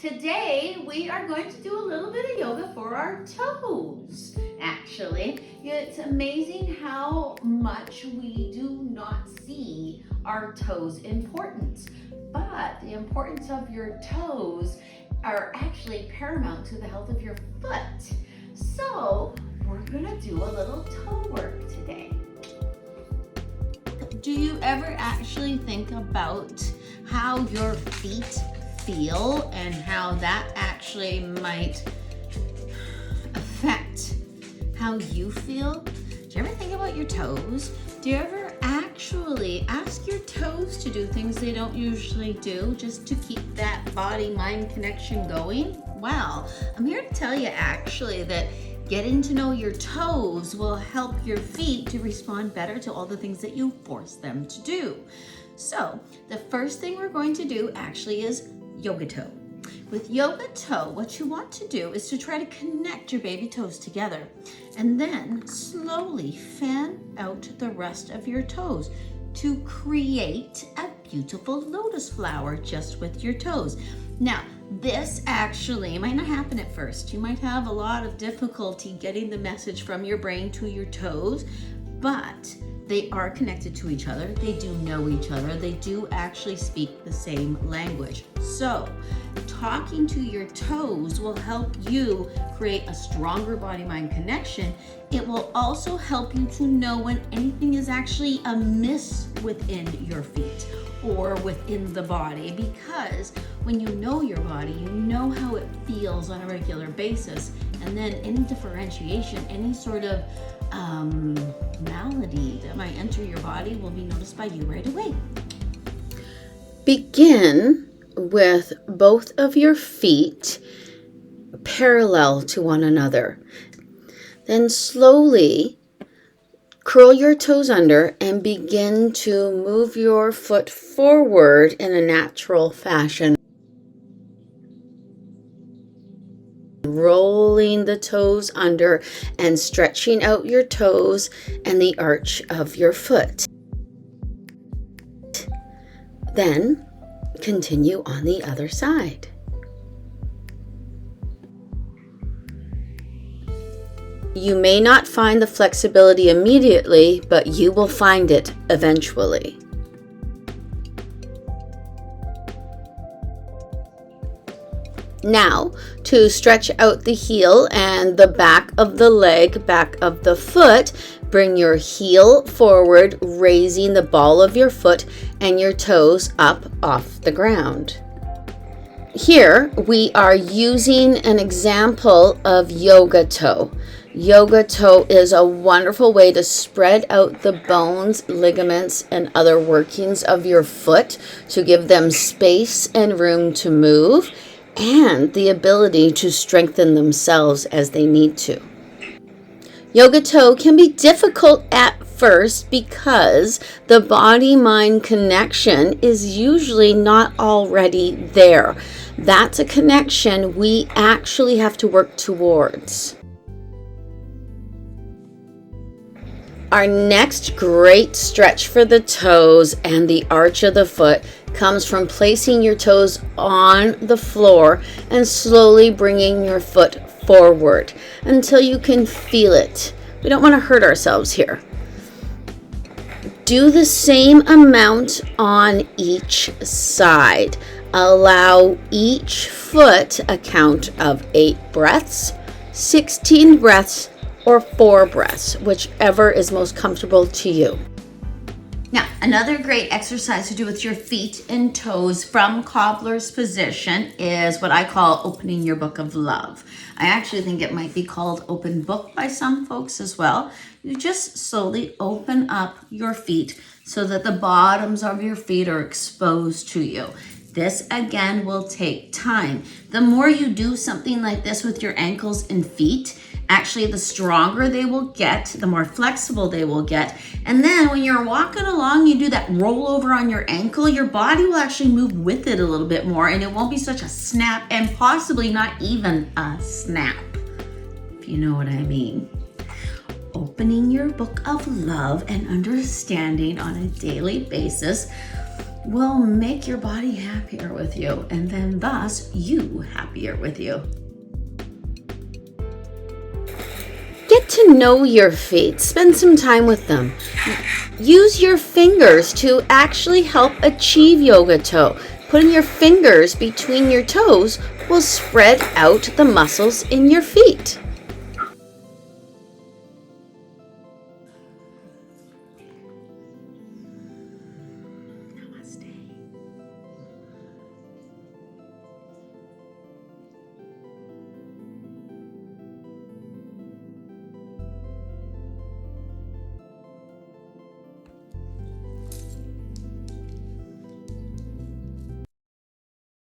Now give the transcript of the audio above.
Today we are going to do a little bit of yoga for our toes. Actually, it's amazing how much we do not see our toes' importance. But the importance of your toes are actually paramount to the health of your foot. So we're gonna do a little toe work today. Do you ever actually think about how your feet feel and how that actually might affect how you feel? Do you ever think about your toes? Do you ever actually ask your toes to do things they don't usually do just to keep that body-mind connection going? Well, I'm here to tell you actually that getting to know your toes will help your feet to respond better to all the things that you force them to do. So the first thing we're going to do actually is yoga toe. With yoga toe, what you want to do is to try to connect your baby toes together and then slowly fan out the rest of your toes to create a beautiful lotus flower just with your toes. Now, this actually might not happen at first. You might have a lot of difficulty getting the message from your brain to your toes, but they are connected to each other. They do know each other. They do actually speak the same language. So talking to your toes will help you create a stronger body-mind connection. It will also help you to know when anything is actually amiss within your feet or within the body, because when you know your body, you know how it feels on a regular basis, and then any differentiation, any sort of malady that might enter your body will be noticed by you right away. Begin with both of your feet parallel to one another. Then slowly curl your toes under and begin to move your foot forward in a natural fashion. Rolling the toes under and stretching out your toes and the arch of your foot. Then continue on the other side. You may not find the flexibility immediately, but you will find it eventually. Now, to stretch out the heel and the back of the leg, back of the foot, bring your heel forward, raising the ball of your foot and your toes up off the ground. Here, we are using an example of yoga toe. Yoga toe is a wonderful way to spread out the bones, ligaments, and other workings of your foot to give them space and room to move, and the ability to strengthen themselves as they need to. Yoga toe can be difficult at first because the body-mind connection is usually not already there. That's a connection we actually have to work towards. Our next great stretch for the toes and the arch of the foot comes from placing your toes on the floor and slowly bringing your foot forward until you can feel it. We don't want to hurt ourselves here. Do the same amount on each side. Allow each foot a count of 8 breaths, 16 breaths, or 4 breaths, whichever is most comfortable to you. Now, another great exercise to do with your feet and toes from cobbler's position is what I call opening your book of love. I actually think it might be called open book by some folks as well. You just slowly open up your feet so that the bottoms of your feet are exposed to you. This again will take time. The more you do something like this with your ankles and feet, actually the stronger they will get, the more flexible they will get. And then when you're walking along, you do that roll over on your ankle, your body will actually move with it a little bit more, and it won't be such a snap, and possibly not even a snap, if you know what I mean. Opening your book of love and understanding on a daily basis will make your body happier with you, and then thus you happier with you. Get to know your feet. Spend some time with them. Use your fingers to actually help achieve yoga toe. Putting your fingers between your toes will spread out the muscles in your feet.